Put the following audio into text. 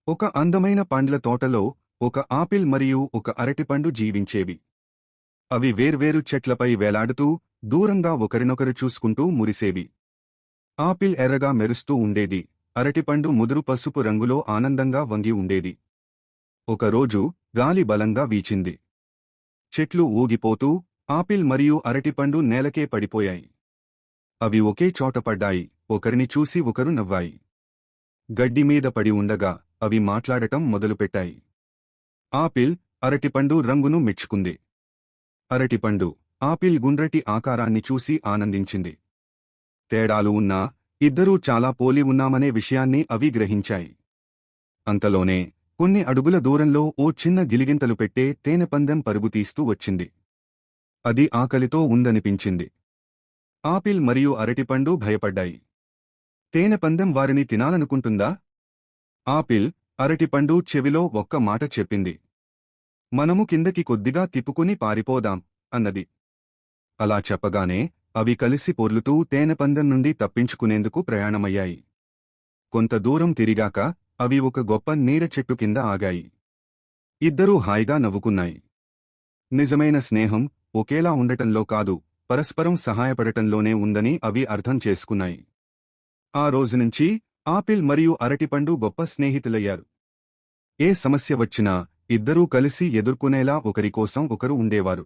ఒక అందమైన పండ్ల తోటలో ఒక ఆపిల్ మరియు ఒక అరటిపండు జీవించేవి. అవి వేర్వేరు చెట్లపై వేలాడుతూ దూరంగా ఒకరినొకరు చూసుకుంటూ మురిసేవి. ఆపిల్ ఎర్రగా మెరుస్తూ ఉండేది, అరటిపండు ముదురు పసుపు రంగులో ఆనందంగా వంగి ఉండేది. ఒకరోజు గాలి బలంగా వీచింది. చెట్లు ఊగిపోతూ ఆపిల్ మరియు అరటిపండు నేలకే పడిపోయాయి. అవి ఒకే చోట పడ్డాయి, ఒకరిని చూసి ఒకరు నవ్వాయి. గడ్డిమీద పడి ఉండగా అవి మాట్లాడటం మొదలుపెట్టాయి. ఆపిల్ అరటిపండు రంగును మెచ్చుకుంది. అరటిపండు ఆపిల్ గుండ్రటి ఆకారాన్ని చూసి ఆనందించింది. తేడాలు ఉన్నా ఇద్దరూ చాలా పోలి ఉన్నామనే విషయాన్ని అవి గ్రహించాయి. అంతలోనే కొన్ని అడుగుల దూరంలో ఓ చిన్న గిలిగింతలు పెట్టే తేనెపందెం పరుగుతీస్తూ వచ్చింది. అది ఆకలితో ఉందనిపించింది. ఆపిల్ మరియు అరటిపండు భయపడ్డాయి. తేనెపందెం వారిని తినాలనుకుంటుందా? ఆపిల్ అరటిపండు చెవిలో ఒక్క మాట చెప్పింది. మనము కిందకి కొద్దిగా తిప్పుకుని పారిపోదాం అన్నది. అలా చెప్పగానే అవి కలిసి పొర్లుతూ తేనెపందెం నుండి తప్పించుకునేందుకు ప్రయాణమయ్యాయి. కొంత దూరం తిరిగాక అవి ఒక గొప్ప నీడ చెట్టు కింద ఆగాయి. ఇద్దరూ హాయిగా నవ్వుకున్నాయి. నిజమైన స్నేహం ఒకేలా ఉండటంలో కాదు, పరస్పరం సహాయపడటంలోనే ఉందని అవి అర్థం చేసుకున్నాయి. ఆ రోజునుంచి ఆపిల్ మరియు అరటిపండు గొప్ప స్నేహితులయ్యారు. ఏ సమస్య వచ్చినా ఇద్దరూ కలిసి ఎదుర్కొనేలా ఒకరికోసం ఒకరు ఉండేవారు.